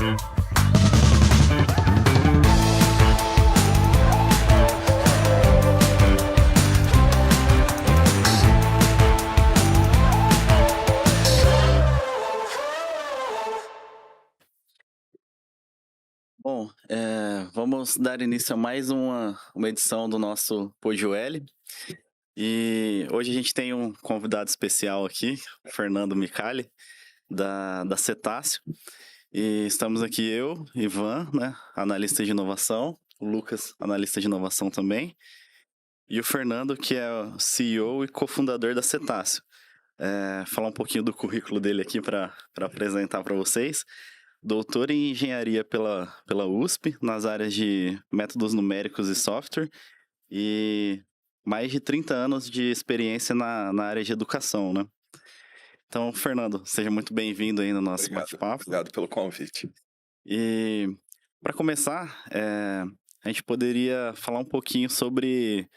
Bom, vamos dar início a mais uma edição do nosso PodUL. E hoje a gente tem um convidado especial aqui, Fernando Micali, da Cetáceo. E estamos aqui eu, Ivan, né, analista de inovação, o Lucas, analista de inovação também, e o Fernando, que é o CEO e cofundador da Cetáceo. Falar um pouquinho do currículo dele aqui para apresentar para vocês. Doutor em engenharia pela USP, nas áreas de métodos numéricos e software, e mais de 30 anos de experiência na área de educação, né? Então, Fernando, seja muito bem-vindo aí no nosso bate-papo. Obrigado pelo convite. E, para começar, a gente poderia falar um pouquinho sobre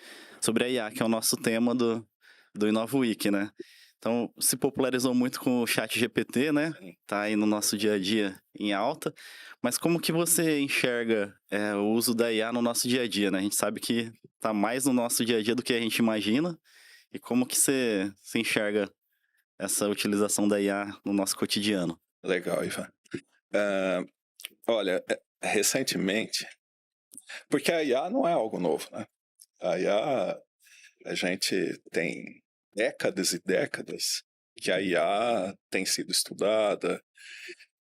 a IA, que é o nosso tema do Inova Week, né? Então, se popularizou muito com o ChatGPT, né? Tá aí no nosso dia a dia em alta. Mas como que você enxerga o uso da IA no nosso dia a dia, né? A gente sabe que tá mais no nosso dia a dia do que a gente imagina. E como que você enxerga essa utilização da IA no nosso cotidiano? Legal, Ivan. Olha, recentemente, porque a IA não é algo novo, né? A IA, a gente tem décadas e décadas que a IA tem sido estudada,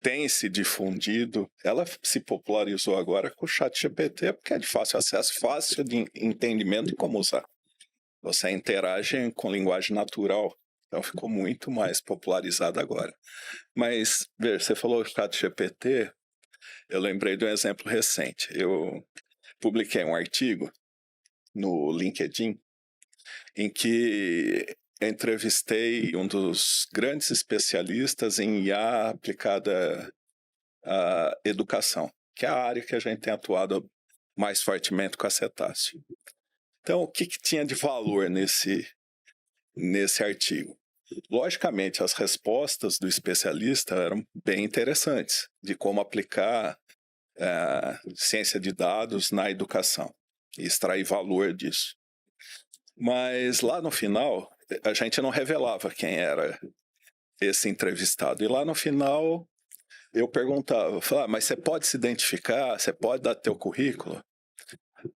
tem se difundido. Ela se popularizou agora com o ChatGPT, porque é de fácil acesso, fácil de entendimento e como usar. Você interage com linguagem natural, então ficou muito mais popularizado agora. Mas, veja, você falou ChatGPT, eu lembrei de um exemplo recente. Eu publiquei um artigo no LinkedIn em que entrevistei um dos grandes especialistas em IA aplicada à educação, que é a área que a gente tem atuado mais fortemente com a Cetáceo. Então, o que tinha de valor nesse artigo? Logicamente, as respostas do especialista eram bem interessantes, de como aplicar ciência de dados na educação e extrair valor disso. Mas lá no final, a gente não revelava quem era esse entrevistado. E lá no final, eu perguntava, mas você pode se identificar? Você pode dar teu currículo?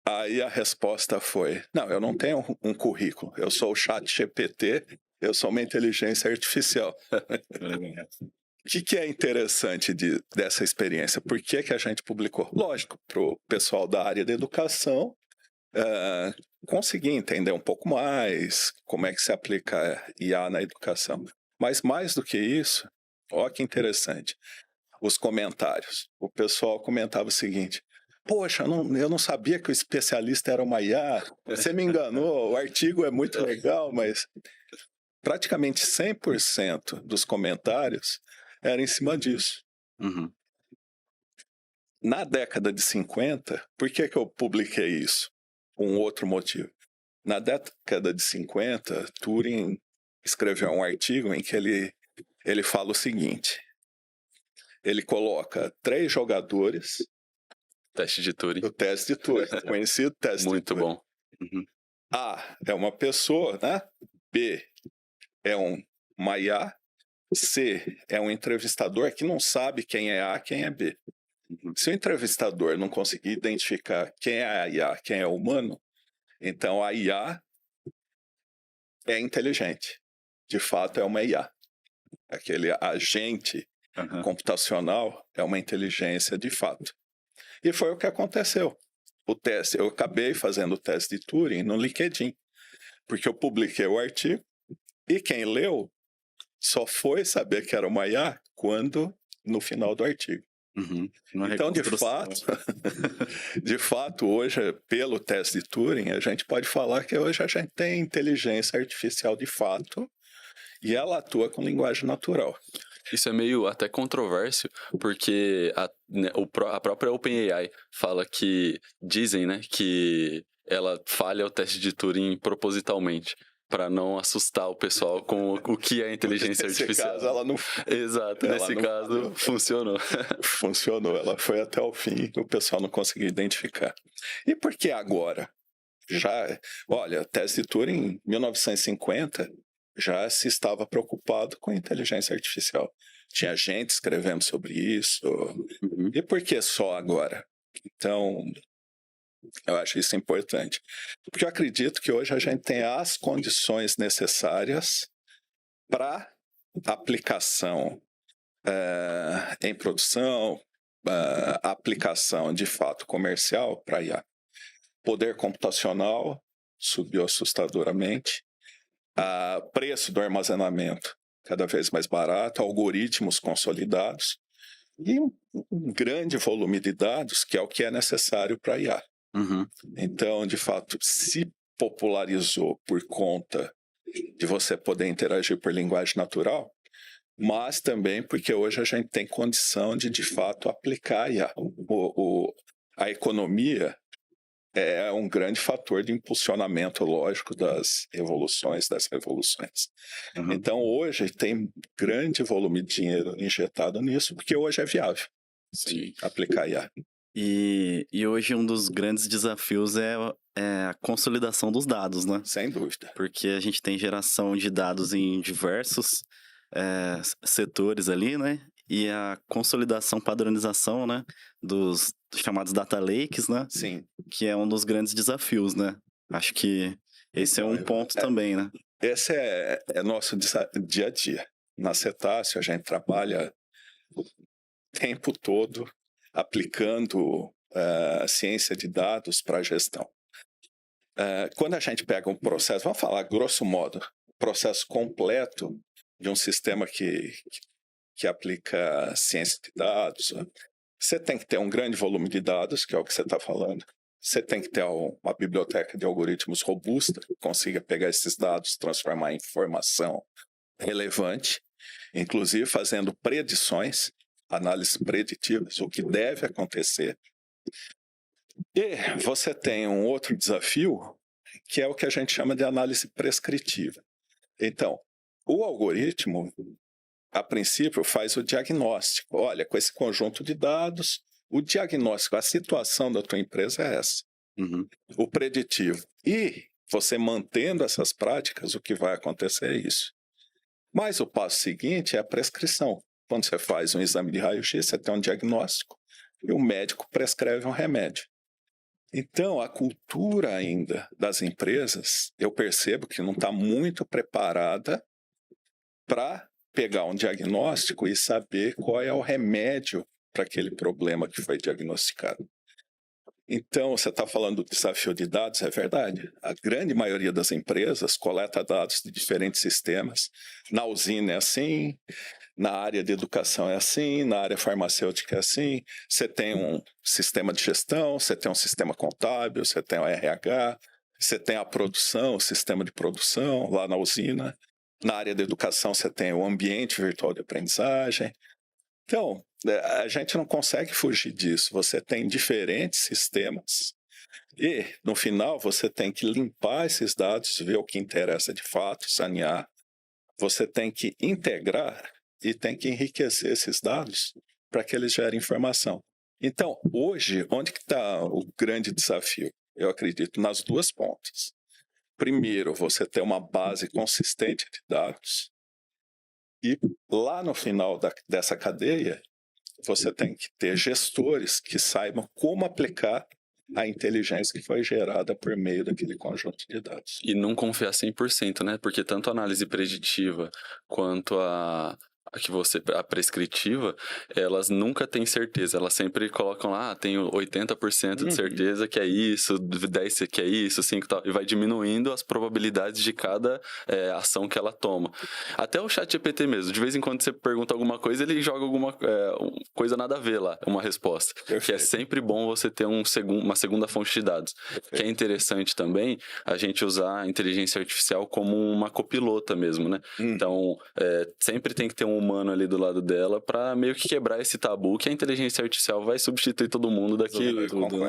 Aí a resposta foi, não, eu não tenho um currículo, eu sou o ChatGPT, eu sou uma inteligência artificial. O que é interessante dessa experiência? Por que a gente publicou? Lógico, para o pessoal da área da educação conseguir entender um pouco mais como é que se aplica IA na educação. Mas mais do que isso, olha que interessante, os comentários. O pessoal comentava o seguinte, poxa, eu não sabia que o especialista era uma IA, você me enganou, o artigo é muito legal, mas praticamente 100% dos comentários era em cima disso. Uhum. Na década de 50, por que eu publiquei isso? Um outro motivo. Na década de 50, Turing escreveu um artigo em que ele fala o seguinte, ele coloca 3 jogadores... Teste de Turing. O teste de Turing, conhecido teste de Turing. Muito bom. Uhum. A é uma pessoa, né? B é uma IA, C é um entrevistador que não sabe quem é A, quem é B. Se o entrevistador não conseguir identificar quem é a IA, quem é o humano, então a IA é inteligente. De fato, é uma IA. Aquele agente computacional é uma inteligência de fato. E foi o que aconteceu. O teste, eu acabei fazendo o teste de Turing no LinkedIn, porque eu publiquei o artigo e quem leu só foi saber que era uma IA quando no final do artigo. Uhum. Então, de fato, hoje, pelo teste de Turing, a gente pode falar que hoje a gente tem inteligência artificial de fato e ela atua com linguagem natural. Isso é meio até controverso, porque a própria OpenAI fala que, dizem, né, que ela falha o teste de Turing propositalmente. para não assustar o pessoal com o que é inteligência Nesse artificial. caso, ela não, Exato, ela nesse não caso falhou. funcionou. Funcionou, ela foi até o fim, o pessoal não conseguiu identificar. E por que agora? Olha, a tese de Turing, em 1950, já se estava preocupado com inteligência artificial. Tinha gente escrevendo sobre isso. Uhum. E por que só agora? Então, eu acho isso importante. Porque eu acredito que hoje a gente tem as condições necessárias para aplicação em produção, aplicação de fato comercial para IA. Poder computacional subiu assustadoramente, preço do armazenamento cada vez mais barato, algoritmos consolidados e um grande volume de dados, que é o que é necessário para IA. Uhum. Então, de fato, se popularizou por conta de você poder interagir por linguagem natural, mas também porque hoje a gente tem condição de fato, aplicar a IA. A economia é um grande fator de impulsionamento, lógico, das revoluções. Uhum. Então, hoje tem grande volume de dinheiro injetado nisso, porque hoje é viável aplicar IA. E hoje um dos grandes desafios é a consolidação dos dados, né? Sem dúvida. Porque a gente tem geração de dados em diversos setores ali, né? E a consolidação, padronização, né? Dos chamados data lakes, né? Sim. Que é um dos grandes desafios, né? Acho que esse é um ponto também, né? Esse é nosso dia a dia. Na Cetáceo, a gente trabalha o tempo todo aplicando ciência de dados para a gestão. Quando a gente pega um processo, vamos falar grosso modo, processo completo de um sistema que aplica ciência de dados, você tem que ter um grande volume de dados, que é o que você está falando. Você tem que ter uma biblioteca de algoritmos robusta, que consiga pegar esses dados, transformar em informação relevante, inclusive fazendo predições, análises preditivas, o que deve acontecer. E você tem um outro desafio, que é o que a gente chama de análise prescritiva. Então, o algoritmo, a princípio, faz o diagnóstico. Olha, com esse conjunto de dados, o diagnóstico, a situação da tua empresa é essa. Uhum. O preditivo. E você mantendo essas práticas, o que vai acontecer é isso. Mas o passo seguinte é a prescrição. Quando você faz um exame de raio-x, você tem um diagnóstico e o médico prescreve um remédio. Então, a cultura ainda das empresas, eu percebo que não está muito preparada para pegar um diagnóstico e saber qual é o remédio para aquele problema que foi diagnosticado. Então, você está falando do desafio de dados, é verdade. A grande maioria das empresas coleta dados de diferentes sistemas. Na usina é assim, na área de educação é assim, na área farmacêutica é assim. Você tem um sistema de gestão, você tem um sistema contábil, você tem o RH, você tem a produção, o sistema de produção lá na usina. Na área da educação, você tem o ambiente virtual de aprendizagem. Então, a gente não consegue fugir disso. Você tem diferentes sistemas e, no final, você tem que limpar esses dados, ver o que interessa de fato, sanear. Você tem que integrar e tem que enriquecer esses dados para que eles gerem informação. Então, hoje, onde que está o grande desafio? Eu acredito nas duas pontas. Primeiro, você ter uma base consistente de dados. E lá no final dessa cadeia, você tem que ter gestores que saibam como aplicar a inteligência que foi gerada por meio daquele conjunto de dados. E não confiar 100%, né? Porque tanto a análise preditiva quanto a prescritiva, elas nunca têm certeza. Elas sempre colocam lá, tenho 80% de certeza que é isso, 10% que é isso, 5% tal. E vai diminuindo as probabilidades de cada ação que ela toma. Até o ChatGPT mesmo, de vez em quando você pergunta alguma coisa, ele joga alguma coisa nada a ver lá, uma resposta. Perfeito. Que é sempre bom você ter uma segunda fonte de dados. Perfeito. Que é interessante também a gente usar a inteligência artificial como uma copilota mesmo, né? Então, sempre tem que ter um humano ali do lado dela para meio que quebrar esse tabu que a inteligência artificial vai substituir todo mundo daqui, vai resolver tudo,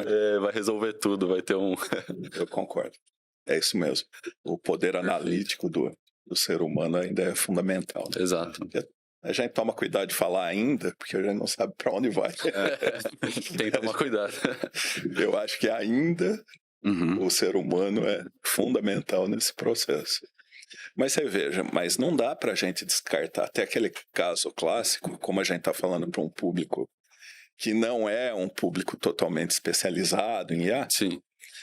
vai resolver tudo, vai ter um... Eu concordo. É isso mesmo. O poder analítico do ser humano ainda é fundamental. Né? Exato. A gente toma cuidado de falar ainda, porque a gente não sabe para onde vai. Tem que tomar cuidado. Eu acho que ainda Uhum. o ser humano é fundamental nesse processo. Mas você veja, mas não dá para a gente descartar. Até aquele caso clássico, como a gente está falando para um público que não é um público totalmente especializado em IA, Sim.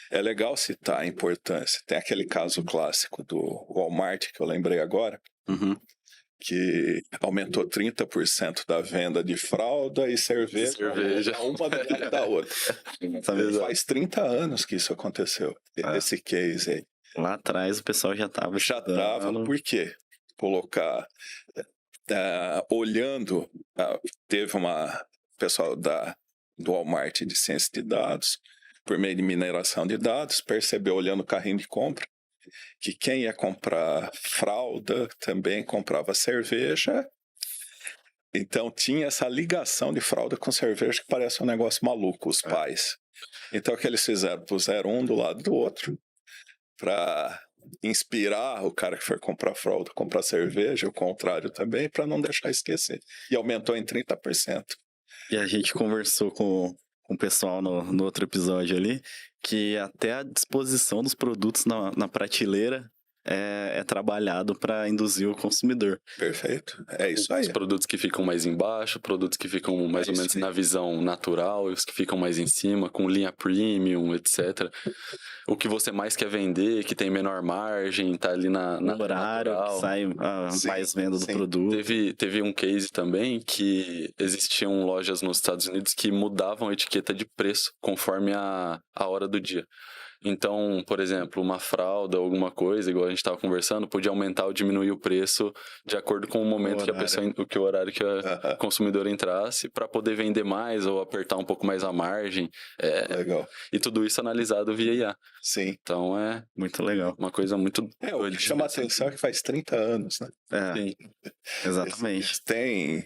é legal citar a importância. Tem aquele caso clássico do Walmart, que eu lembrei agora, Uhum. que aumentou 30% da venda de fralda e cerveja. Uma do lado da outra. Faz 30 anos que isso aconteceu, esse case aí. Lá atrás o pessoal já estava Por quê? Colocar, olhando, teve pessoal do Walmart de ciência de dados, por meio de mineração de dados, percebeu olhando o carrinho de compra, que quem ia comprar fralda também comprava cerveja. Então tinha essa ligação de fralda com cerveja que parece um negócio maluco, os pais. Então o que eles fizeram? Puseram um do lado do outro para inspirar o cara que for comprar fralda, comprar cerveja, o contrário também, para não deixar esquecer. E aumentou em 30%. E a gente conversou com o pessoal no outro episódio ali, que até a disposição dos produtos na prateleira é trabalhado para induzir o consumidor. Perfeito. É isso aí. Os produtos que ficam mais embaixo, produtos que ficam mais ou menos na visão natural, e os que ficam mais em cima, com linha premium, etc. O que você mais quer vender, que tem menor margem, tá ali na horário natural. Que sai mais venda do produto. Teve um case também que existiam lojas nos Estados Unidos que mudavam a etiqueta de preço conforme a hora do dia. Então, por exemplo, uma fralda ou alguma coisa, igual a gente estava conversando, podia aumentar ou diminuir o preço de acordo com o momento que a pessoa, o horário que a consumidora entrasse, para poder vender mais ou apertar um pouco mais a margem. Legal. E tudo isso analisado via IA. Sim. Então é muito legal. Uma coisa muito. O que chama a atenção é que faz 30 anos, né? Sim. Exatamente. Tem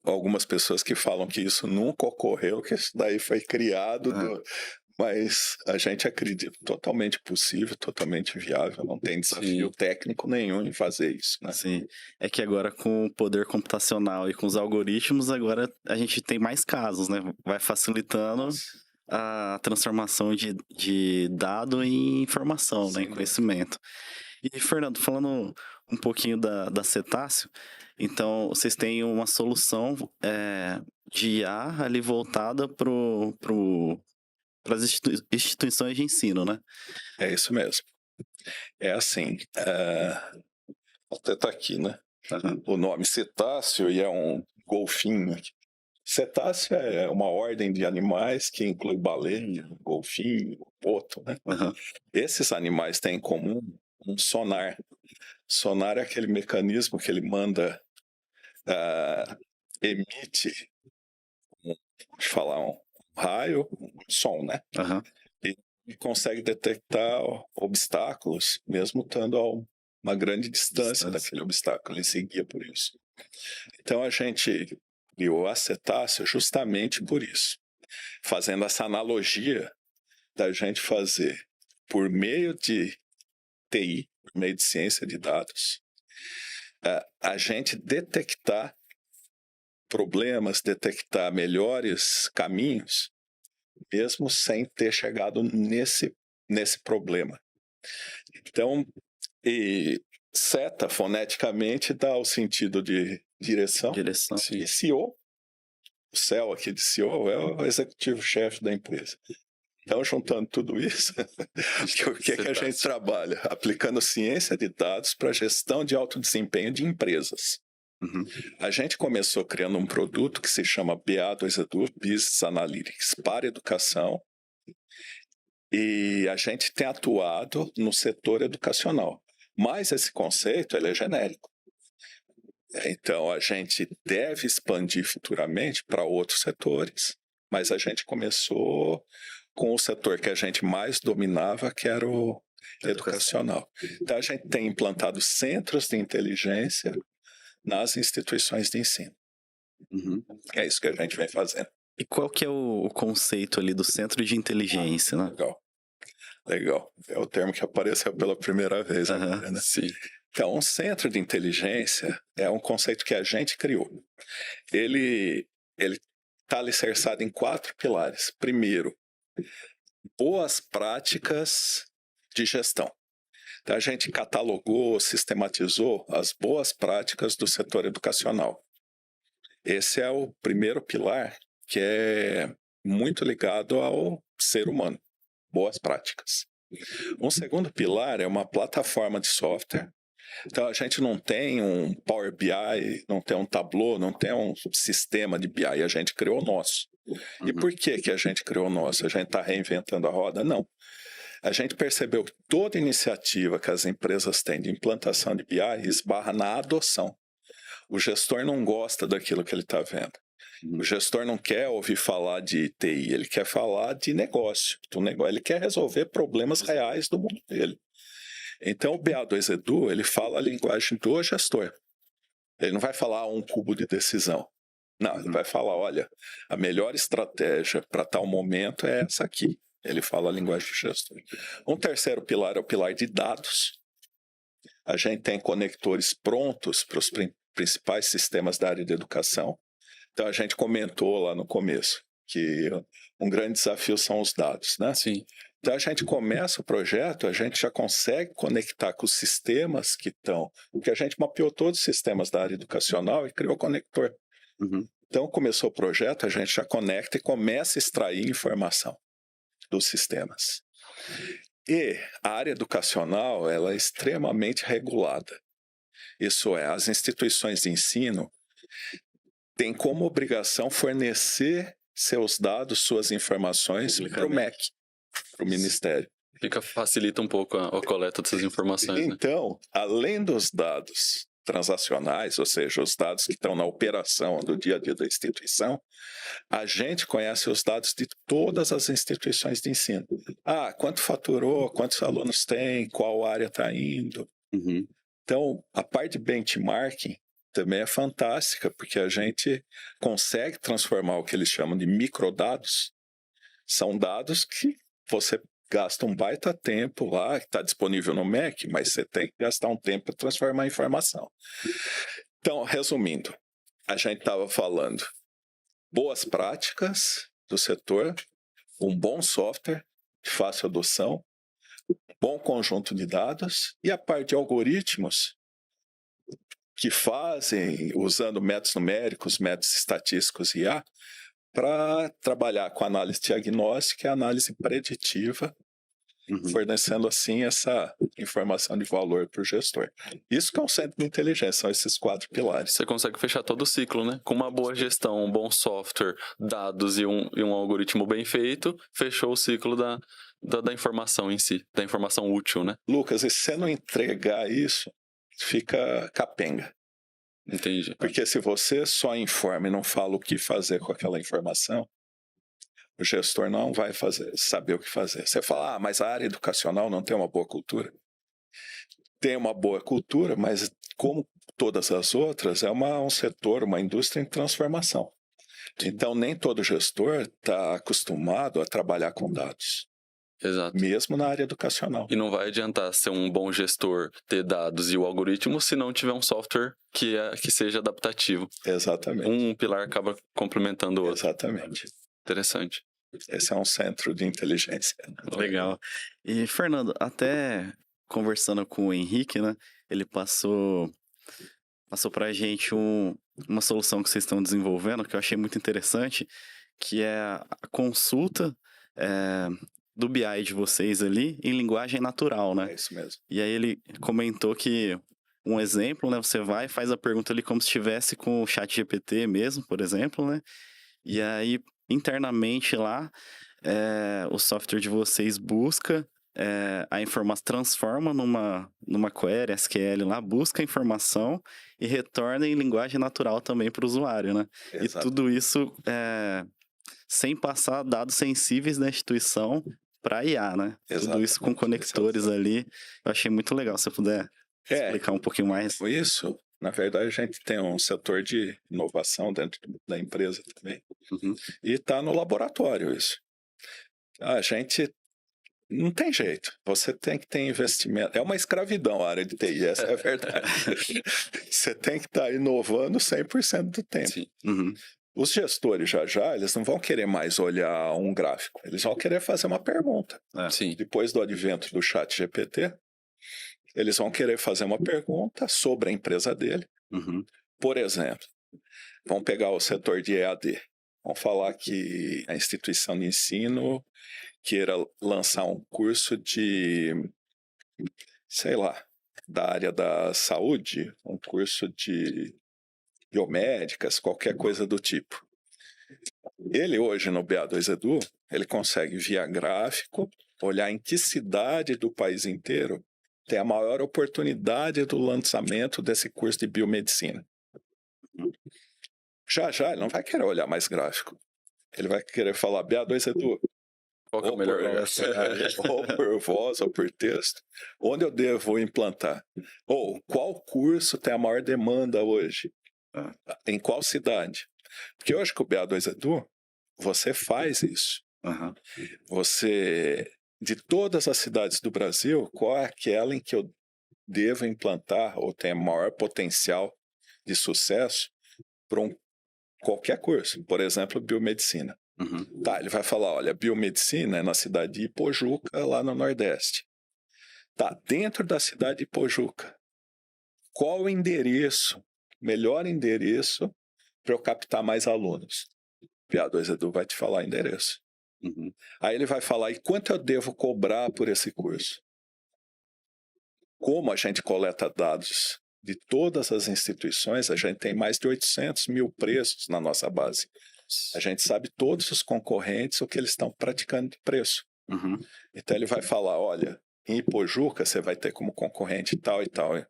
algumas pessoas que falam que isso nunca ocorreu, que isso daí foi criado. Mas a gente acredita totalmente possível, totalmente viável, não tem desafio técnico nenhum em fazer isso, né? Sim, é que agora com o poder computacional e com os algoritmos, agora a gente tem mais casos, né? Vai facilitando a transformação de dado em informação, né? Em conhecimento. E, Fernando, falando um pouquinho da Cetáceo, então vocês têm uma solução de IA ali voltada para as instituições de ensino, né? É isso mesmo. É assim, até tá aqui, né? O nome cetáceo e é um golfinho. Cetáceo é uma ordem de animais que inclui baleia, golfinho, boto, né? Esses animais têm em comum um sonar. Sonar é aquele mecanismo que ele manda, emite, um raio, um som, né? E consegue detectar obstáculos, mesmo estando a uma grande distância daquele obstáculo. Ele seguia por isso. Então a gente criou a Cetáceo justamente por isso, fazendo essa analogia da gente fazer por meio de TI, por meio de ciência de dados, a gente detectar problemas, detectar melhores caminhos, mesmo sem ter chegado nesse problema. Então, seta foneticamente dá o sentido de direção. E CEO, o céu aqui de CEO é o executivo-chefe da empresa. Então, juntando tudo isso, o que a gente trabalha? Aplicando ciência de dados para gestão de alto desempenho de empresas. A gente começou criando um produto que se chama BA2Edu, Business Analytics para educação, e a gente tem atuado no setor educacional. Mas esse conceito ele é genérico. Então, a gente deve expandir futuramente para outros setores, mas a gente começou com o setor que a gente mais dominava, que era o educacional. Então, a gente tem implantado centros de inteligência nas instituições de ensino. É isso que a gente vem fazendo. E qual que é o conceito ali do centro de inteligência, né? Legal. Legal. É o termo que apareceu pela primeira vez agora, né? Sim. Então, um centro de inteligência é um conceito que a gente criou. Ele está alicerçado em 4 pilares. Primeiro, boas práticas de gestão. Então, a gente catalogou, sistematizou as boas práticas do setor educacional. Esse é o primeiro pilar, que é muito ligado ao ser humano. Boas práticas. Um segundo pilar é uma plataforma de software. Então, a gente não tem um Power BI, não tem um Tableau, não tem um sistema de BI, a gente criou o nosso. E por que a gente criou o nosso? A gente está reinventando a roda? Não. A gente percebeu que toda iniciativa que as empresas têm de implantação de BI esbarra na adoção. O gestor não gosta daquilo que ele está vendo. O gestor não quer ouvir falar de TI, ele quer falar de negócio. Ele quer resolver problemas reais do mundo dele. Então, o BA2Edu, ele fala a linguagem do gestor. Ele não vai falar um cubo de decisão. Não, ele vai falar, olha, a melhor estratégia para tal momento é essa aqui. Ele fala a linguagem do gestor. Um terceiro pilar é o pilar de dados. A gente tem conectores prontos para os principais sistemas da área de educação. Então, a gente comentou lá no começo que um grande desafio são os dados, né? Sim. Então, a gente começa o projeto, a gente já consegue conectar com os sistemas que estão... Porque a gente mapeou todos os sistemas da área educacional e criou o conector. Então, começou o projeto, a gente já conecta e começa a extrair informação dos sistemas. E a área educacional, ela é extremamente regulada. Isso é, as instituições de ensino têm como obrigação fornecer seus dados, suas informações para o MEC, para o Ministério. Facilita um pouco a coleta dessas informações, né? Então, além dos dados transacionais, ou seja, os dados que estão na operação do dia a dia da instituição, a gente conhece os dados de todas as instituições de ensino. Quanto faturou, quantos alunos tem, qual área está indo. Então, a parte de benchmarking também é fantástica, porque a gente consegue transformar o que eles chamam de microdados. São dados que você gasta um baita tempo lá, que está disponível no MEC, mas você tem que gastar um tempo para transformar em informação. Então, resumindo, a gente estava falando boas práticas do setor, um bom software de fácil adoção, bom conjunto de dados e a parte de algoritmos que fazem, usando métodos numéricos, métodos estatísticos e IA, para trabalhar com análise diagnóstica e análise preditiva, fornecendo assim essa informação de valor para o gestor. Isso que é um centro de inteligência, são esses 4 pilares. Você consegue fechar todo o ciclo, né? Com uma boa gestão, um bom software, dados e um algoritmo bem feito, fechou o ciclo da informação em si, da informação útil, né? Lucas, e se você não entregar isso, fica capenga. Entendi. Porque se você só informa e não fala o que fazer com aquela informação, o gestor não vai saber o que fazer. Você fala, mas a área educacional não tem uma boa cultura. Tem uma boa cultura, mas como todas as outras, é um setor, uma indústria em transformação. Então, nem todo gestor está acostumado a trabalhar com dados. Exato. Mesmo na área educacional. E não vai adiantar ser um bom gestor, ter dados e o algoritmo, se não tiver um software que seja adaptativo. Exatamente. Um pilar acaba complementando o outro. Exatamente. Interessante. Esse é um centro de inteligência. Legal. E, Fernando, até conversando com o Henrique, né? Ele passou pra gente uma solução que vocês estão desenvolvendo, que eu achei muito interessante, que é a consulta do BI de vocês ali em linguagem natural, né? É isso mesmo. E aí ele comentou que um exemplo, né? Você vai e faz a pergunta ali como se estivesse com o chat GPT mesmo, por exemplo, né? E aí, internamente lá, o software de vocês busca a informação, transforma numa query SQL lá, busca a informação e retorna em linguagem natural também para o usuário, né? Exato. E tudo isso sem passar dados sensíveis da instituição para IA, né? Exatamente. Tudo isso com conectores ali. Eu achei muito legal. Se você puder explicar um pouquinho mais. Isso, na verdade, a gente tem um setor de inovação dentro da empresa também. E está no laboratório isso. A gente não tem jeito. Você tem que ter investimento. É uma escravidão a área de TI, essa é a verdade. Você tem que estar inovando 100% do tempo. Sim. Uhum. Os gestores já, eles não vão querer mais olhar um gráfico. Eles vão querer fazer uma pergunta. Sim. Depois do advento do chat GPT, eles vão querer fazer uma pergunta sobre a empresa dele. Uhum. Por exemplo, vamos pegar o setor de EAD. Vamos falar que a instituição de ensino queira lançar um curso de, sei lá, da área da saúde, um curso de biomédicas, qualquer coisa do tipo. Ele hoje no BA2 Edu, ele consegue via gráfico olhar em que cidade do país inteiro tem a maior oportunidade do lançamento desse curso de biomedicina. Já, ele não vai querer olhar mais gráfico. Ele vai querer falar BA2 Edu, Qual que é o melhor? ou por voz ou por texto, onde eu devo implantar? Ou qual curso tem a maior demanda hoje? Em qual cidade? Porque hoje com o BA2 Edu, você faz isso. Uhum. Você, de todas as cidades do Brasil, qual é aquela em que eu devo implantar ou tem maior potencial de sucesso para qualquer curso? Por exemplo, biomedicina. Uhum. Tá, ele vai falar, olha, biomedicina é na cidade de Ipojuca, lá no Nordeste. Tá, dentro da cidade de Ipojuca, qual o endereço, melhor endereço para eu captar mais alunos? O PA2 Edu vai te falar endereço. Uhum. Aí ele vai falar, e quanto eu devo cobrar por esse curso? Como a gente coleta dados de todas as instituições, a gente tem mais de 800 mil preços na nossa base. A gente sabe todos os concorrentes, o que eles estão praticando de preço. Uhum. Então ele vai falar, olha, em Ipojuca você vai ter como concorrente tal e tal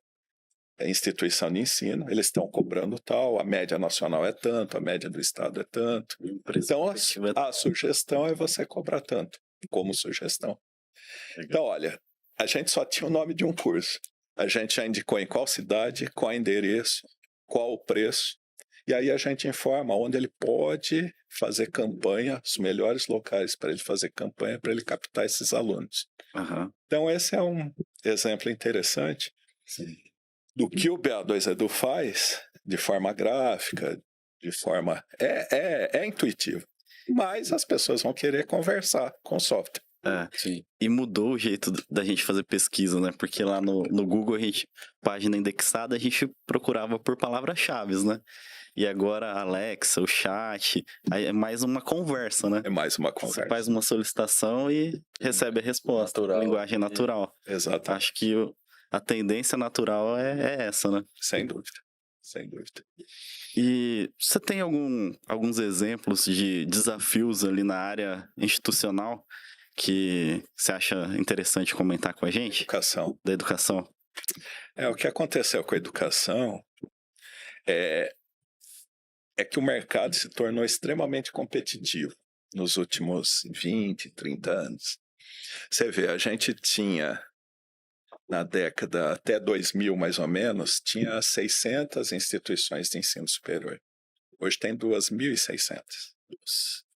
instituição de ensino, eles estão cobrando tal, a média nacional é tanto, a média do estado é tanto. Então a sugestão é você cobrar tanto, como sugestão. Então olha, a gente só tinha o nome de um curso. A gente já indicou em qual cidade, qual endereço, qual o preço. E aí a gente informa onde ele pode fazer campanha, os melhores locais para ele fazer campanha, para ele captar esses alunos. Uhum. Então esse é um exemplo interessante do que o BA2 Edu faz de forma gráfica, de forma... É intuitivo. Mas as pessoas vão querer conversar com o software. Sim. E mudou o jeito da gente fazer pesquisa, né? Porque lá no Google, página indexada, a gente procurava por palavras-chave, né? E agora a Alexa, o chat, aí é mais uma conversa, né? É mais uma Você conversa. faz uma solicitação e recebe a resposta. Natural. Linguagem natural. Exatamente. Acho que a tendência natural é essa, né? Sem dúvida. Sem dúvida. E você tem alguns exemplos de desafios ali na área institucional que você acha interessante comentar com a gente? Educação. Da educação. O que aconteceu com a educação é que o mercado se tornou extremamente competitivo nos últimos 20, 30 anos. Você vê, a gente tinha, na década até 2000 mais ou menos, tinha 600 instituições de ensino superior. Hoje tem 2.600.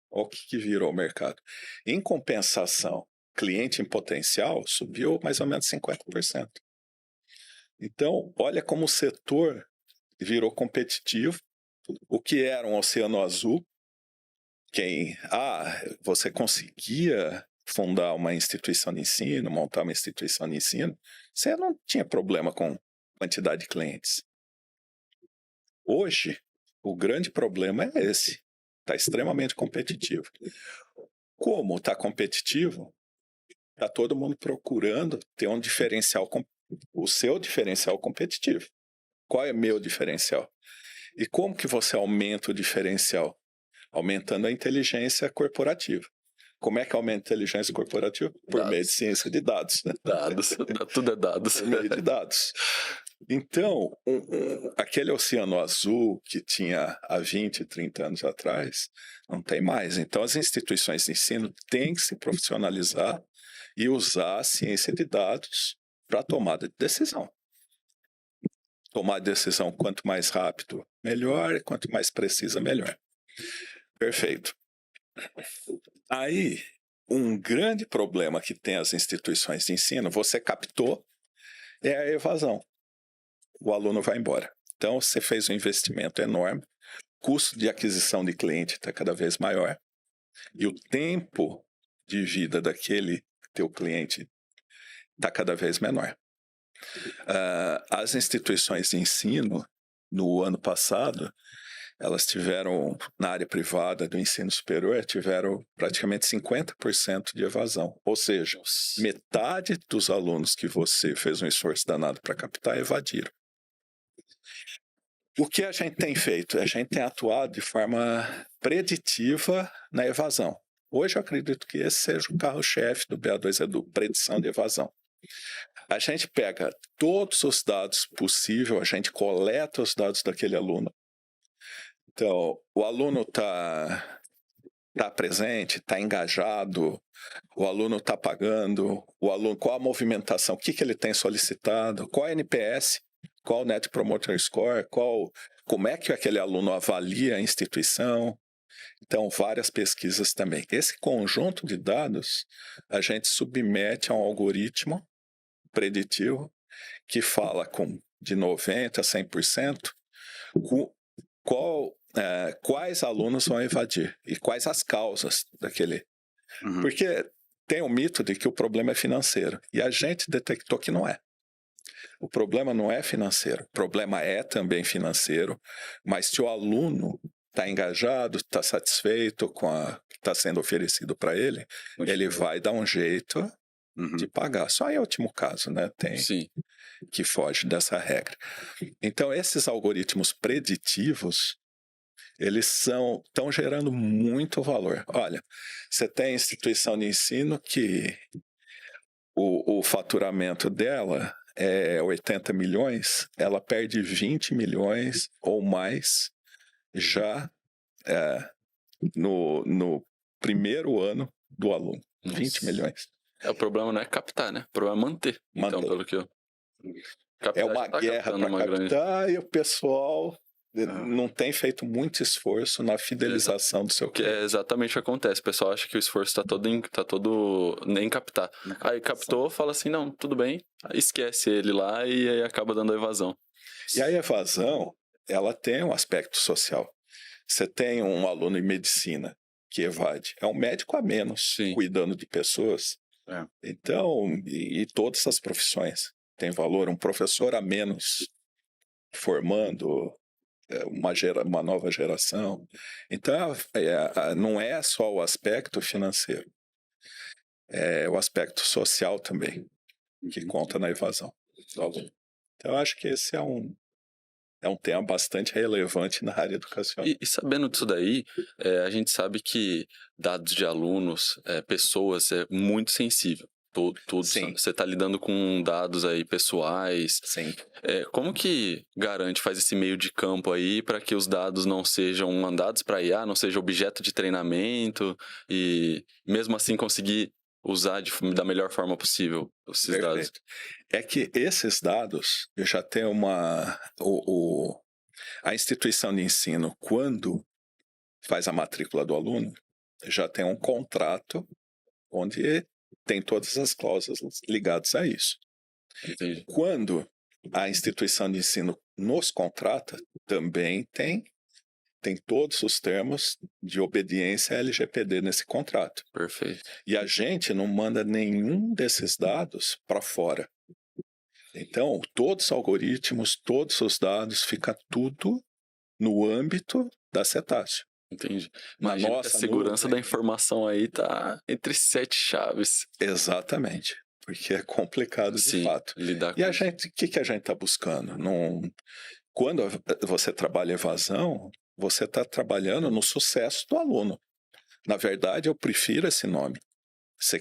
Olha o que virou o mercado. Em compensação, cliente em potencial subiu mais ou menos 50%. Então, olha como o setor virou competitivo. O que era um oceano azul, você conseguia fundar uma instituição de ensino, montar uma instituição de ensino, você não tinha problema com quantidade de clientes. Hoje, o grande problema é esse. Está extremamente competitivo. Como está competitivo, está todo mundo procurando ter um diferencial, o seu diferencial competitivo. Qual é meu diferencial? E como que você aumenta o diferencial? Aumentando a inteligência corporativa. Como é que aumenta a inteligência corporativa? Por meio de ciência de dados. Dados. Tudo é dados. Por meio de dados. Então, aquele oceano azul que tinha há 20, 30 anos atrás, não tem mais. Então, as instituições de ensino têm que se profissionalizar e usar a ciência de dados para a tomada de decisão. Tomar decisão quanto mais rápido, melhor, e quanto mais precisa, melhor. Perfeito. Aí, um grande problema que tem as instituições de ensino, você captou, é a evasão. O aluno vai embora. Então, você fez um investimento enorme, custo de aquisição de cliente está cada vez maior, e o tempo de vida daquele teu cliente está cada vez menor. As instituições de ensino, no ano passado, elas tiveram, na área privada do ensino superior, tiveram praticamente 50% de evasão. Ou seja, metade dos alunos que você fez um esforço danado para captar evadiram. O que a gente tem feito? A gente tem atuado de forma preditiva na evasão. Hoje eu acredito que esse seja o carro-chefe do BA2 Edu, predição de evasão. A gente pega todos os dados possíveis, a gente coleta os dados daquele aluno. Então, o aluno está presente, está engajado, o aluno está pagando, o aluno, qual a movimentação, o que ele tem solicitado, qual é o NPS, qual o Net Promoter Score, como é que aquele aluno avalia a instituição. Então, várias pesquisas também. Esse conjunto de dados a gente submete a um algoritmo preditivo que fala de 90% a 100% quais alunos vão evadir e quais as causas daquele. Uhum. Porque tem o mito de que o problema é financeiro, e a gente detectou que não é. O problema não é financeiro, o problema é também financeiro, mas se o aluno está engajado, está satisfeito com o que está sendo oferecido para ele, ele vai dar um jeito de pagar. Só em último caso, né? Tem Sim. que foge dessa regra. Então, esses algoritmos preditivos, eles estão gerando muito valor. Olha, você tem instituição de ensino que o faturamento dela é 80 milhões, ela perde 20 milhões ou mais já no primeiro ano do aluno. Nossa. 20 milhões. O problema não é captar, né? O problema é manter. Então, pelo que eu... É uma guerra para captar e o pessoal não tem feito muito esforço na fidelização do seu cliente. É exatamente o que acontece. O pessoal acha que o esforço está todo em captar. Aí captou, fala assim, não, tudo bem, aí esquece ele lá e aí acaba dando a evasão. E a evasão, ela tem um aspecto social. Você tem um aluno em medicina que evade, é um médico a menos. Sim. Cuidando de pessoas. Então, e todas as profissões têm valor. Um professor a menos formando uma nova geração. Então, não é só o aspecto financeiro, é o aspecto social também, que conta na evasão do aluno. Então, eu acho que esse é um tema bastante relevante na área educacional. E sabendo disso daí, a gente sabe que dados de alunos, pessoas, é muito sensível. Tudo. Você está lidando com dados aí pessoais. Sim. Como que garante, faz esse meio de campo aí para que os dados não sejam mandados para IA, não seja objeto de treinamento e mesmo assim conseguir usar da melhor forma possível esses dados? É que esses dados, eu já tenho a instituição de ensino, quando faz a matrícula do aluno, já tem um contrato onde tem todas as cláusulas ligadas a isso. Entendi. Quando a instituição de ensino nos contrata, também tem todos os termos de obediência LGPD nesse contrato. Perfeito. E a gente não manda nenhum desses dados para fora. Então, todos os algoritmos, todos os dados, fica tudo no âmbito da cetáceo. Entendi. Imagina que a segurança da informação aí tá entre 7 chaves. Exatamente. Porque é complicado de fato. Lidar com e o que a gente está buscando? Quando você trabalha evasão, você está trabalhando no sucesso do aluno. Na verdade, eu prefiro esse nome. Você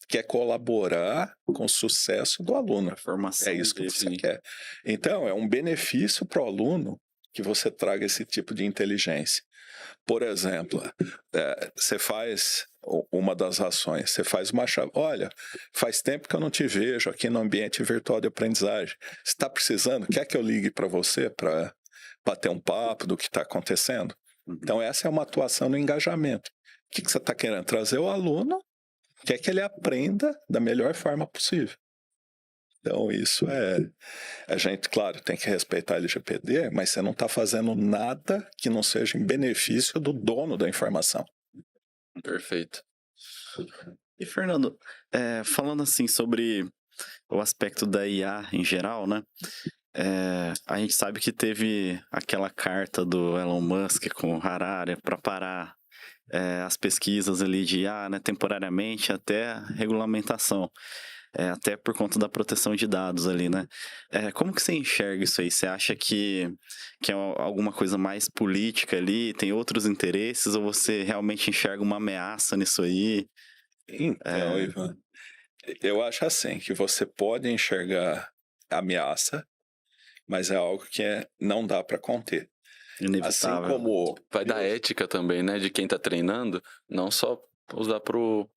quer colaborar com o sucesso do aluno. A formação. É isso que você quer. Então, é um benefício para o aluno que você traga esse tipo de inteligência. Por exemplo, você faz uma das ações, você faz uma chave. Olha, faz tempo que eu não te vejo aqui no ambiente virtual de aprendizagem. Você está precisando? Quer que eu ligue para você para bater um papo do que está acontecendo? Então, essa é uma atuação no engajamento. que você está querendo? Trazer o aluno, quer que ele aprenda da melhor forma possível. Então, isso a gente, claro, tem que respeitar a LGPD, mas você não está fazendo nada que não seja em benefício do dono da informação. Perfeito. E, Fernando, falando assim sobre o aspecto da IA em geral, né? A gente sabe que teve aquela carta do Elon Musk com o Harari para parar as pesquisas ali de IA, né, temporariamente até a regulamentação. Até por conta da proteção de dados ali, né? Como que você enxerga isso aí? Você acha que é alguma coisa mais política ali, tem outros interesses, ou você realmente enxerga uma ameaça nisso aí? Então, Ivan, eu acho assim, que você pode enxergar ameaça, mas é algo que não dá para conter. Assim Inevitável. como... Vai da ética também, né? De quem tá treinando, não só usar pro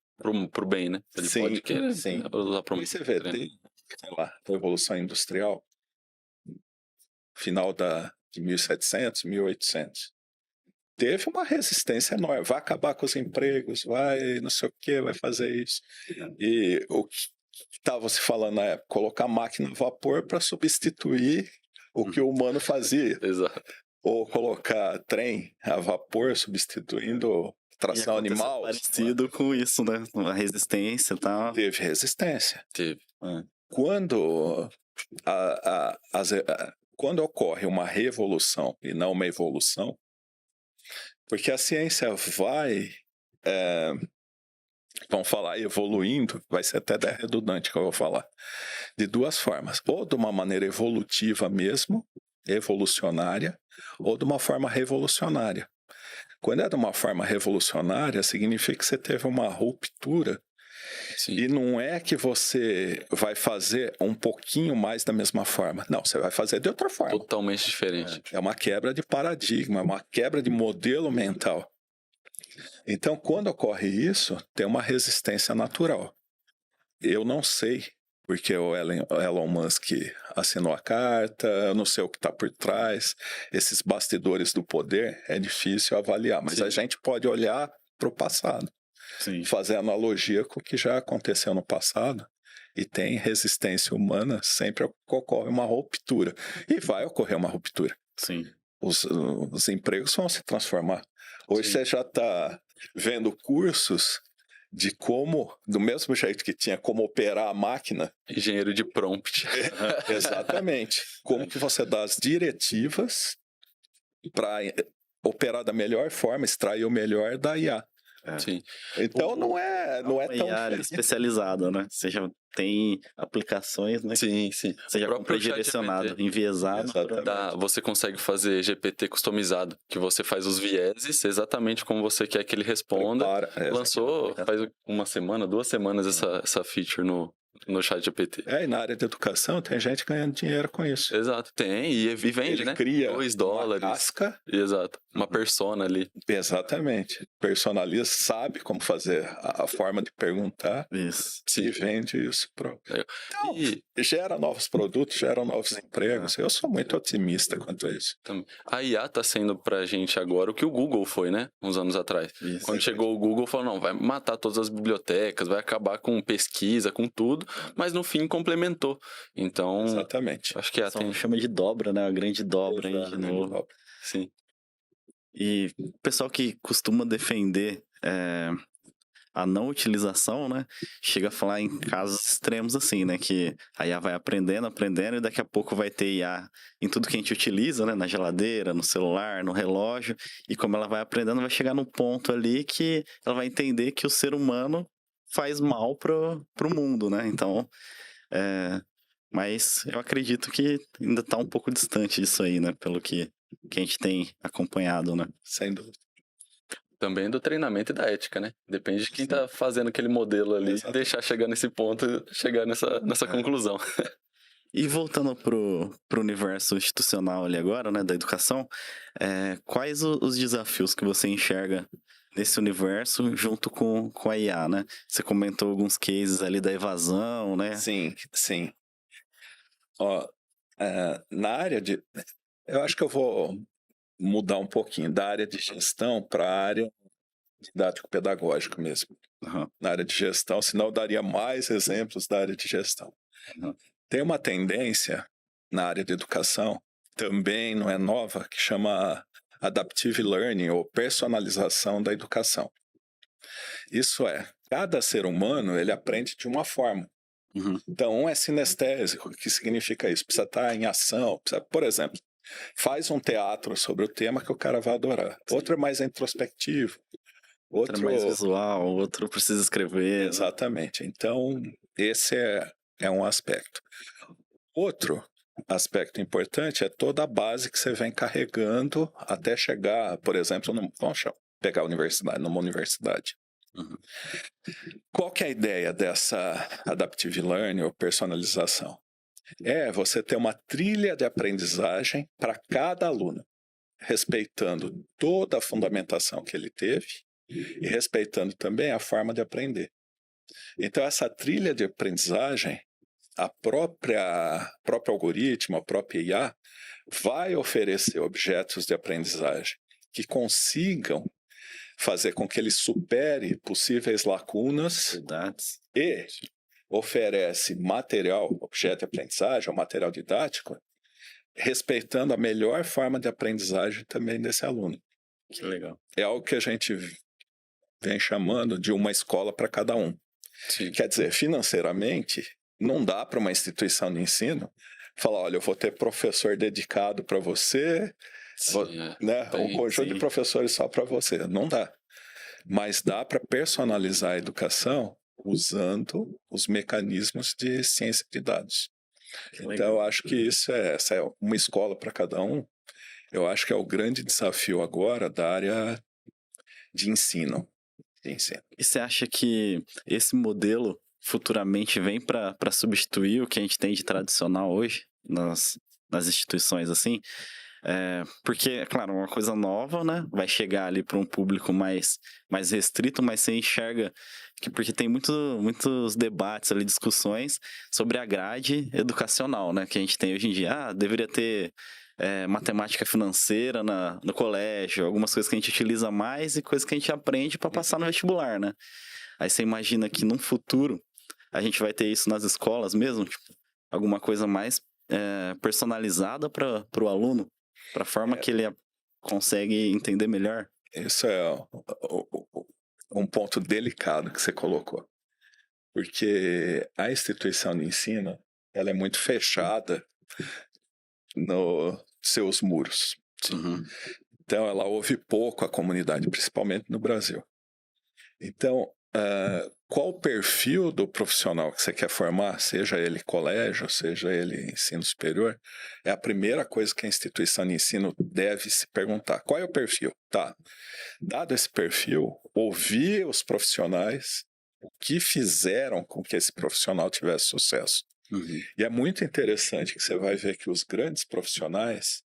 bem, né? Ele Sim, pode querer sim. usar pro Mas você vê, treino. sei lá, a Revolução Industrial, final de 1700, 1800. Teve uma resistência enorme. Vai acabar com os empregos, vai não sei o que, vai fazer isso. E o que estava se falando na época, colocar máquina a vapor para substituir o que o humano fazia. Exato. Ou colocar trem a vapor substituindo tração animal. Parecido com isso, né? A resistência e tal. Teve resistência. Teve. Quando, quando ocorre uma revolução e não uma evolução, porque a ciência vai, vamos falar, evoluindo, vai ser até redundante que eu vou falar, de duas formas. Ou de uma maneira evolutiva mesmo, evolucionária, ou de uma forma revolucionária. Quando é de uma forma revolucionária, significa que você teve uma ruptura. Sim. E não é que você vai fazer um pouquinho mais da mesma forma. Não, você vai fazer de outra forma. Totalmente diferente. É uma quebra de paradigma, é uma quebra de modelo mental. Então, quando ocorre isso, tem uma resistência natural. Eu não sei, porque o Elon Musk assinou a carta, eu não sei o que está por trás. Esses bastidores do poder é difícil avaliar, mas Sim. a gente pode olhar para o passado. Sim. Fazer analogia com o que já aconteceu no passado, e tem resistência humana, sempre ocorre uma ruptura. E vai ocorrer uma ruptura. Sim. Os empregos vão se transformar. Hoje Sim. você já está vendo cursos de como, do mesmo jeito que tinha como operar a máquina. Engenheiro de prompt. Exatamente. Como que você dá as diretivas para operar da melhor forma, extrair o melhor da IA. Sim. Então não é tão IA diferente. especializada, né? Você já tem aplicações, né? Sim, sim. Você já O próprio compra direcionado, ChatGPT enviesado. Exatamente. você consegue fazer GPT customizado, que você faz os vieses exatamente como você quer que ele responda. Lançou faz uma semana, 2 semanas essa feature no ChatGPT. E na área de educação tem gente ganhando dinheiro com isso. Exato, tem, e vende, Ele né? cria $2. uma casca. Exato, uma persona ali. Exatamente. Personaliza, sabe como fazer a forma de perguntar. Isso. E vende isso. Então, gera novos produtos, gera novos empregos. Eu sou muito otimista quanto a isso. A IA tá sendo pra gente agora o que o Google foi, né? Uns anos atrás. Isso. Quando chegou o Google, falou, não, vai matar todas as bibliotecas, vai acabar com pesquisa, com tudo, mas no fim complementou. Então, exatamente. Acho que a Só chama de dobra, né? A grande dobra aí de novo. Sim. E o pessoal que costuma defender a não utilização, né? Chega a falar em casos extremos assim, né? Que a IA vai aprendendo e daqui a pouco vai ter IA em tudo que a gente utiliza, né? Na geladeira, no celular, no relógio. E como ela vai aprendendo, vai chegar num ponto ali que ela vai entender que o ser humano faz mal pro mundo, né? Então, mas eu acredito que ainda está um pouco distante disso aí, né? Pelo que a gente tem acompanhado, né? Sem dúvida. Também do treinamento e da ética, né? Depende de quem tá fazendo aquele modelo ali, deixar chegar nesse ponto, chegar nessa conclusão. E voltando pro universo institucional ali agora, né, da educação, quais os desafios que você enxerga nesse universo junto com a IA, né? Você comentou alguns cases ali da evasão, né? Sim, sim. Ó, na área de... Eu acho que eu vou mudar um pouquinho da área de gestão para a área didático-pedagógico mesmo, Aham, na área de gestão, senão eu daria mais exemplos da área de gestão. aham. Tem uma tendência na área de educação, também não é nova, que chama adaptive learning, ou personalização da educação. Isso é, cada ser humano ele aprende de uma forma. Uhum. Então, um é sinestésico. O que significa isso? Precisa estar em ação. Por exemplo, faz um teatro sobre o tema que o cara vai adorar. Sim. Outro é mais introspectivo. Outro é mais visual, outro precisa escrever. Né? Exatamente. Então, esse é um aspecto. Outro aspecto importante é toda a base que você vem carregando até chegar, por exemplo, vamos pegar a universidade, numa universidade. Uhum. Qual que é a ideia dessa adaptive learning ou personalização? É você ter uma trilha de aprendizagem para cada aluno, respeitando toda a fundamentação que ele teve e respeitando também a forma de aprender. Então, essa trilha de aprendizagem, a próprio algoritmo, a própria IA, vai oferecer objetos de aprendizagem que consigam fazer com que ele supere possíveis lacunas Verdades. e oferece material, objeto de aprendizagem, ou material didático, respeitando a melhor forma de aprendizagem também desse aluno. Que legal. É algo que a gente vem chamando de uma escola para cada um. Sim. Quer dizer, financeiramente, não dá para uma instituição de ensino falar, olha, eu vou ter professor dedicado para você, Sim, né, um conjunto sim. de professores só para você. Não dá. Mas dá para personalizar a educação usando os mecanismos de ciência de dados. Então, eu acho que essa é uma escola para cada um. Eu acho que é o grande desafio agora da área de ensino. E você acha que esse modelo futuramente vem para substituir o que a gente tem de tradicional hoje nas instituições assim? Porque, é claro, uma coisa nova, né? Vai chegar ali para um público mais restrito, mas você enxerga que porque tem muitos debates ali, discussões sobre a grade educacional, né? Que a gente tem hoje em dia. Deveria ter matemática financeira no colégio, algumas coisas que a gente utiliza mais e coisas que a gente aprende para passar no vestibular, né? Aí você imagina que num futuro a gente vai ter isso nas escolas mesmo, tipo, alguma coisa mais personalizada para o aluno, para a forma que ele consegue entender melhor. Isso é um ponto delicado que você colocou, porque a instituição de ensino ela é muito fechada nos seus muros. Uhum. Então, ela ouve pouco a comunidade, principalmente no Brasil. Então, qual o perfil do profissional que você quer formar, seja ele colégio, seja ele ensino superior, é a primeira coisa que a instituição de ensino deve se perguntar. Qual é o perfil? Tá. Dado esse perfil, ouvir os profissionais, o que fizeram com que esse profissional tivesse sucesso. Uhum. E é muito interessante que você vai ver que os grandes profissionais,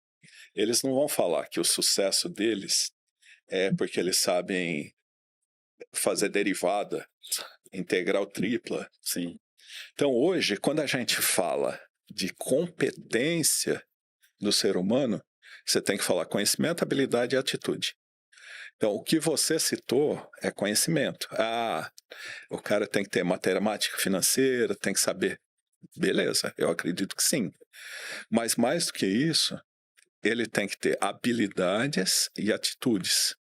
eles não vão falar que o sucesso deles é porque eles sabem fazer derivada, integral tripla. Sim. Então, hoje, quando a gente fala de competência do ser humano, você tem que falar conhecimento, habilidade e atitude. Então, o que você citou é conhecimento. O cara tem que ter matemática financeira, tem que saber. Beleza, eu acredito que sim. Mas mais do que isso, ele tem que ter habilidades e atitudes.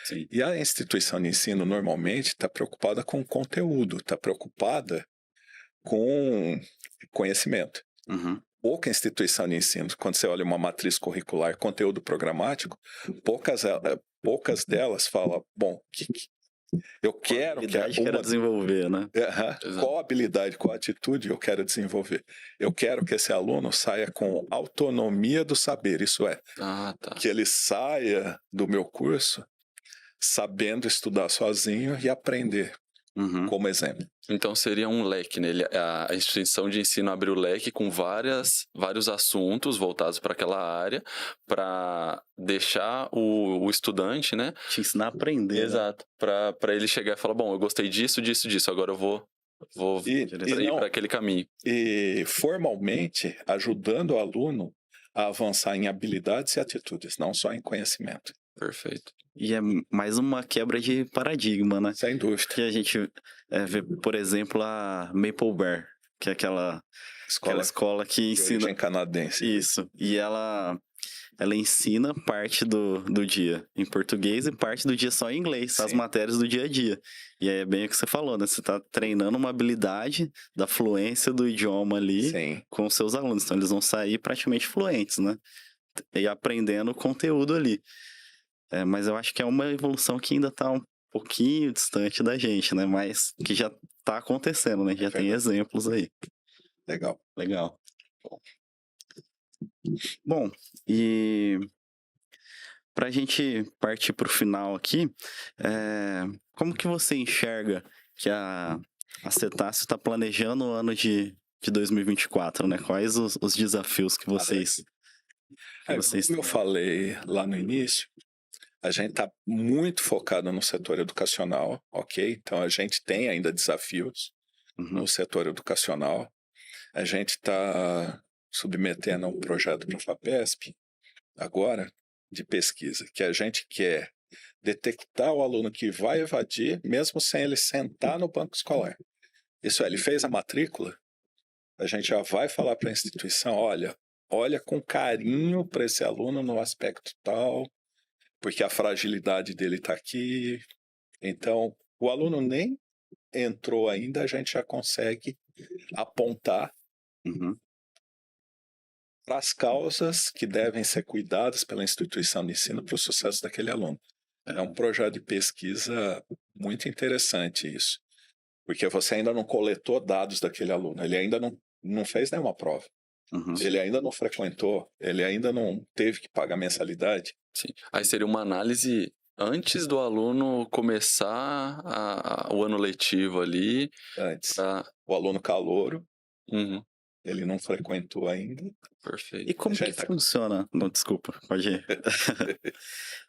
Sim. E a instituição de ensino normalmente está preocupada com conteúdo, está preocupada com conhecimento. Uhum. Pouca instituição de ensino, quando você olha uma matriz curricular, conteúdo programático, poucas delas falam, bom, eu quero que quero desenvolver, né? Qual habilidade, qual atitude eu quero desenvolver? Eu quero que esse aluno saia com autonomia do saber, isso é, que ele saia do meu curso sabendo estudar sozinho e aprender, como exemplo. Então seria um leque, né? A instituição de ensino abriu o leque com vários assuntos voltados para aquela área, para deixar o estudante, né? Te ensinar a aprender. Exato. Né? Para ele chegar e falar, bom, eu gostei disso, agora eu vou ir para aquele caminho. E formalmente ajudando o aluno a avançar em habilidades e atitudes, não só em conhecimento. Perfeito. E é mais uma quebra de paradigma, né? Sem dúvida. Que a gente vê, por exemplo, a Maple Bear, que é aquela Escola escola que de ensina origem canadense. isso. E ela ensina parte do dia em português e parte do dia só em inglês, as Sim. matérias do dia a dia. E aí é bem o que você falou, né? Você tá treinando uma habilidade da fluência do idioma ali Sim, com os seus alunos. Então eles vão sair praticamente fluentes, né? E aprendendo o conteúdo ali. Mas eu acho que é uma evolução que ainda tá um pouquinho distante da gente, né? Mas que já tá acontecendo, né? Já tem verdade. exemplos aí. Legal. Legal. Bom, e para a gente partir para o final aqui, como que você enxerga que a Cetáceo está planejando o ano de 2024, né? Quais os desafios que vocês Como eu têm? falei lá no início, a gente está muito focado no setor educacional, ok? Então a gente tem ainda desafios Uhum, no setor educacional. A gente está submetendo a um projeto para a FAPESP agora de pesquisa, que a gente quer detectar o aluno que vai evadir, mesmo sem ele sentar no banco escolar. Isso é, ele fez a matrícula, a gente já vai falar para a instituição, olha com carinho para esse aluno no aspecto tal, porque a fragilidade dele está aqui. Então, o aluno nem entrou ainda, a gente já consegue apontar uhum, para as causas que devem ser cuidadas pela instituição de ensino para o sucesso daquele aluno. É um projeto de pesquisa muito interessante isso, porque você ainda não coletou dados daquele aluno, ele ainda não fez nenhuma prova, uhum. ele ainda não frequentou, ele ainda não teve que pagar mensalidade. Sim. Aí seria uma análise antes do aluno começar o ano letivo ali. Antes, Pra... o aluno calouro, Uhum, ele não frequentou ainda. E perfeito. A como que gente tá... funciona? Não, desculpa, pode ir.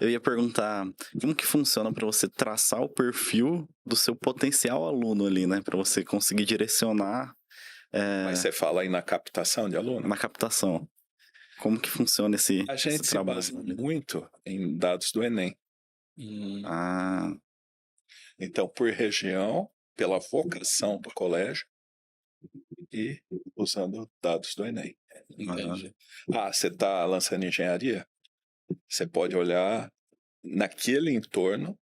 Eu ia perguntar, como que funciona para você traçar o perfil do seu potencial aluno ali, né? Para você conseguir direcionar Mas você fala aí na captação de aluno? na captação. Como que funciona A esse gente se trabalho baseia ali? muito em dados do Enem. Hum, Ah, Então, por região, pela vocação do colégio e usando dados do Enem. aham, entendi. Você está lançando engenharia? Você pode olhar naquele entorno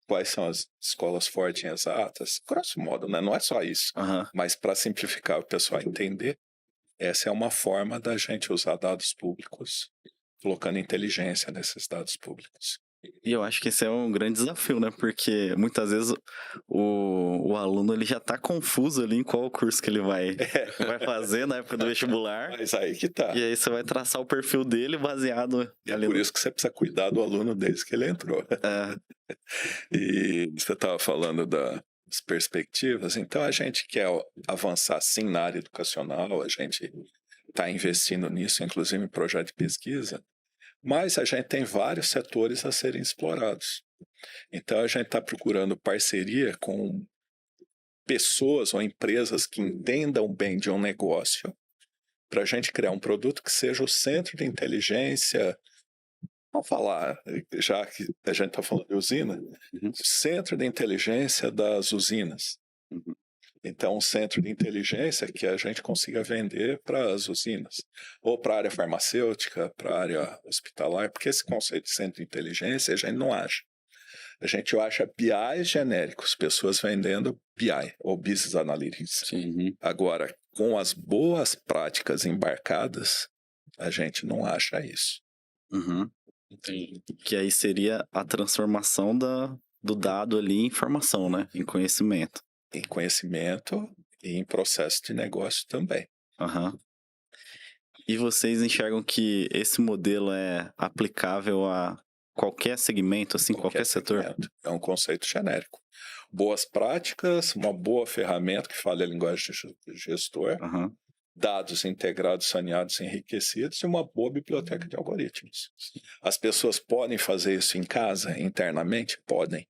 quais são as escolas fortes em exatas, grosso modo, né? Não é só isso. aham. Mas para simplificar o pessoal entender, essa é uma forma da gente usar dados públicos, colocando inteligência nesses dados públicos. E eu acho que esse é um grande desafio, né? Porque muitas vezes o aluno ele já tá confuso ali em qual curso que ele vai fazer na época do vestibular. Mas aí que tá. E aí você vai traçar o perfil dele baseado É ali por no. isso que você precisa cuidar do aluno desde que ele entrou. É, E você estava falando das perspectivas, então a gente quer avançar sim na área educacional, a gente está investindo nisso, inclusive em projeto de pesquisa, mas a gente tem vários setores a serem explorados. Então a gente está procurando parceria com pessoas ou empresas que entendam bem de um negócio, para a gente criar um produto que seja o centro de inteligência. Vamos falar, já que a gente está falando de usina, uhum, centro de inteligência das usinas. uhum, Então, um centro de inteligência que a gente consiga vender para as usinas, ou para a área farmacêutica, para a área hospitalar, porque esse conceito de centro de inteligência a gente não acha. A gente acha BIs genéricos, pessoas vendendo BI, ou Business Analytics. Sim. uhum, Agora, com as boas práticas embarcadas, a gente não acha isso. uhum. Entendi. Que aí seria a transformação do dado ali em informação, né? Em conhecimento. Em conhecimento e em processo de negócio também. Aham. E vocês enxergam que esse modelo é aplicável a qualquer segmento, assim, qualquer setor? Segmento. É um conceito genérico. Boas práticas, uma boa ferramenta que fale a linguagem de gestor, Aham. dados integrados, saneados, enriquecidos e uma boa biblioteca de algoritmos. As pessoas podem fazer isso em casa, internamente? Podem.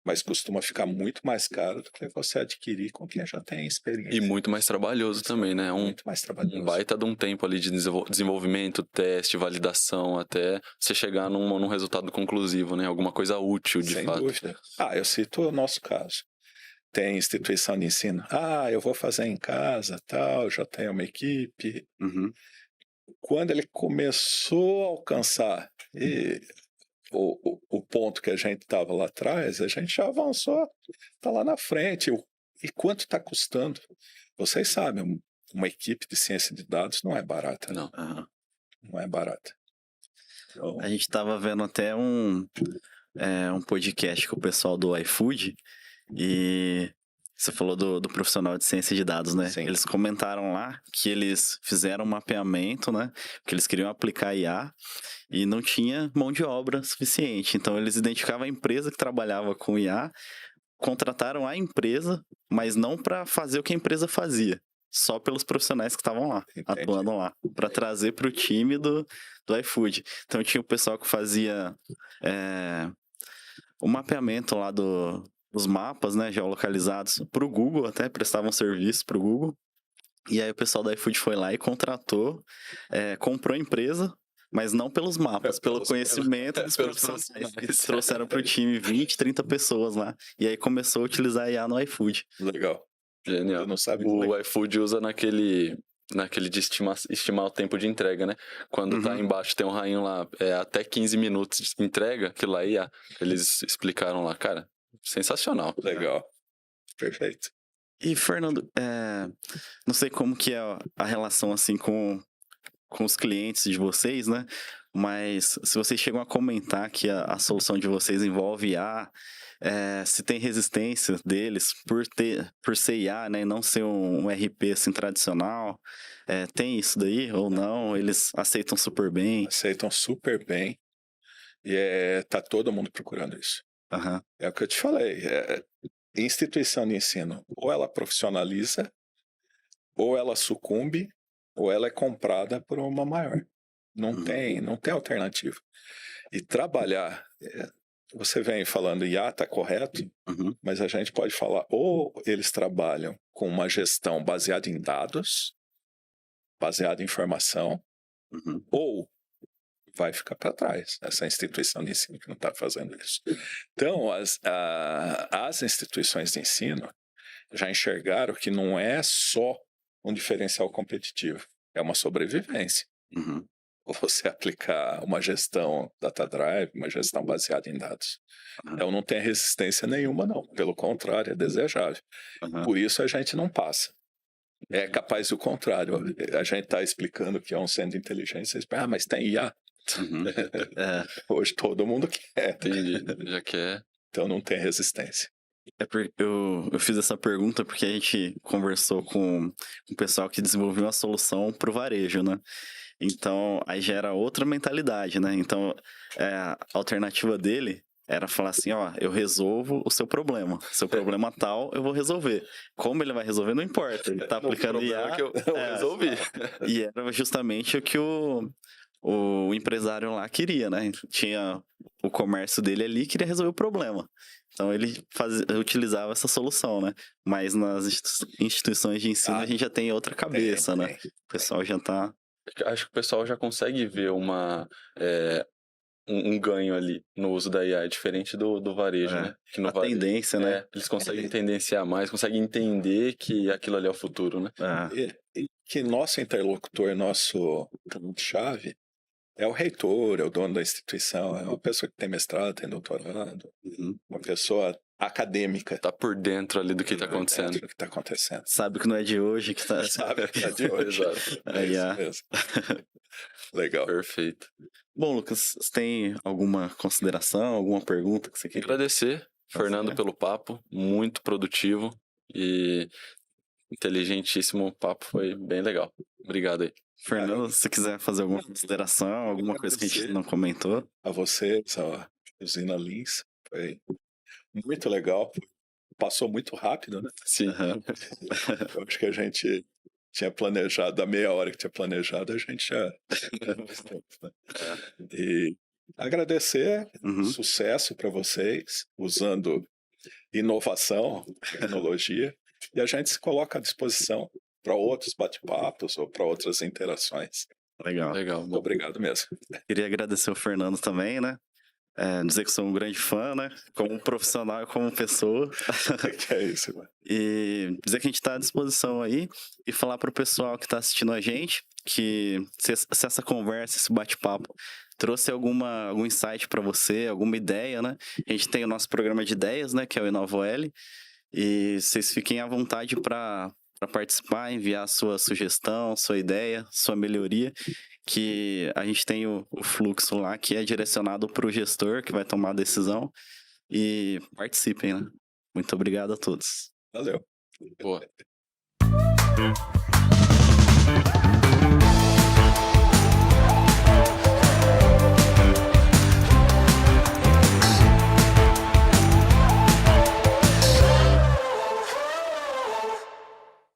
mas costuma ficar muito mais caro do que você adquirir com quem já tem experiência. E muito mais trabalhoso também, né? Muito mais trabalhoso. Um baita de um tempo ali de desenvolvimento, teste, validação, até você chegar num resultado conclusivo, né? Alguma coisa útil, de Sem fato. dúvida. Eu cito o nosso caso. Tem instituição de ensino. Eu vou fazer em casa, tal, já tenho uma equipe. Uhum. Quando ele começou a alcançar o ponto que a gente estava lá atrás, a gente já avançou, está lá na frente. E quanto está custando? Vocês sabem, uma equipe de ciência de dados não é barata. Não. Aham. Não é barata. Então, A gente tava vendo até um podcast com o pessoal do iFood e você falou do profissional de ciência de dados, né? Sim. Eles comentaram lá que eles fizeram um mapeamento, né? Que eles queriam aplicar IA e não tinha mão de obra suficiente. Então eles identificavam a empresa que trabalhava com IA, contrataram a empresa, mas não para fazer o que a empresa fazia. Só pelos profissionais que estavam lá, Entendi. atuando lá, para trazer para o time do iFood. Então tinha o pessoal que fazia o mapeamento lá dos mapas, né, geolocalizados para o Google, até prestavam serviço para o Google. E aí o pessoal da iFood foi lá e contratou, comprou a empresa, mas não pelos mapas, pelo conhecimento dos pelos profissionais. profissionais. Eles trouxeram para o time 20, 30 pessoas lá. E aí começou a utilizar a IA no iFood. legal. Genial. Eu não sabia. O iFood usa naquele de estimar o tempo de entrega, né? Quando tá Uhum. embaixo tem um rainho lá, até 15 minutos de entrega, aquilo aí, eles explicaram lá, cara, sensacional. Legal. Perfeito. E, Fernando, não sei como que é a relação, assim, com os clientes de vocês, né? Mas se vocês chegam a comentar que a solução de vocês envolve IA, se tem resistência deles por ser IA, né? E não ser um RP, assim, tradicional. Tem isso daí ou não? Eles aceitam super bem? Aceitam super bem. E tá todo mundo procurando isso. Aham. É o que eu te falei. Instituição de ensino, ou ela profissionaliza, ou ela sucumbe, ou ela é comprada por uma maior. Não tem alternativa. E trabalhar, você vem falando IA, está correto, Uhum. mas a gente pode falar, ou eles trabalham com uma gestão baseada em dados, baseada em informação, Uhum. ou vai ficar para trás essa instituição de ensino que não está fazendo isso. Então, as instituições de ensino já enxergaram que não é só um diferencial competitivo, é uma sobrevivência. Uhum. Você aplicar uma gestão data drive, uma gestão baseada em dados. Uhum. Então não tem resistência nenhuma, não. Pelo contrário, é desejável. Uhum. Por isso a gente não passa. É capaz do contrário. A gente está explicando que é um centro de inteligência, mas tem IA. Uhum. Hoje todo mundo quer. Entendi, já quer. Então não tem resistência. Eu fiz essa pergunta porque a gente conversou com o pessoal que desenvolveu uma solução para o varejo, né? Então, aí já era outra mentalidade, né? Então, a alternativa dele era falar assim, ó, eu resolvo o seu problema. Seu problema tal, eu vou resolver. Como ele vai resolver, não importa. Ele tá aplicando IA. Que eu resolvi. E era justamente o que o empresário lá queria, né? Tinha o comércio dele ali, queria resolver o problema. Então ele utilizava essa solução, né? Mas nas instituições de ensino a gente já tem outra cabeça, né? O pessoal já tá... Acho que o pessoal já consegue ver um ganho ali no uso da IA, diferente do varejo, né? Que no varejo, tendência, né? Eles conseguem tendenciar mais, conseguem entender que aquilo ali é o futuro, né? E que nosso interlocutor, nosso chave, é o reitor, é o dono da instituição, é uma pessoa que tem mestrado, tem doutorado, uma pessoa acadêmica. Tá por dentro ali do que tá acontecendo. Do que tá acontecendo. Sabe que não é de hoje que tá... Sabe que é de hoje. Exato. É isso mesmo. Legal. Perfeito. Bom, Lucas, você tem alguma consideração, alguma pergunta que você quer? Agradecer, Fernando, pelo papo, muito produtivo e inteligentíssimo. O papo foi bem legal. Obrigado aí. Fernando, se você quiser fazer alguma consideração, alguma coisa que a gente não comentou. A vocês, a Usina Lins, foi muito legal. Passou muito rápido, né? Sim. Eu acho que a gente tinha planejado, da meia hora que tinha planejado, a gente já... E agradecer, sucesso para vocês, usando inovação, tecnologia, e a gente se coloca à disposição para outros bate-papos ou para outras interações. Legal. Legal. Muito obrigado mesmo. Queria agradecer o Fernando também, né? Dizer que sou um grande fã, né? Como profissional e como pessoa. Que é isso, mano. E dizer que a gente está à disposição aí e falar para o pessoal que está assistindo a gente que se essa conversa, esse bate-papo trouxe algum insight para você, alguma ideia, né? A gente tem o nosso programa de ideias, né? Que é o InovoL. E vocês fiquem à vontade para participar, enviar sua sugestão, sua ideia, sua melhoria, que a gente tem o fluxo lá que é direcionado para o gestor que vai tomar a decisão. E participem, né? Muito obrigado a todos. Valeu. Boa.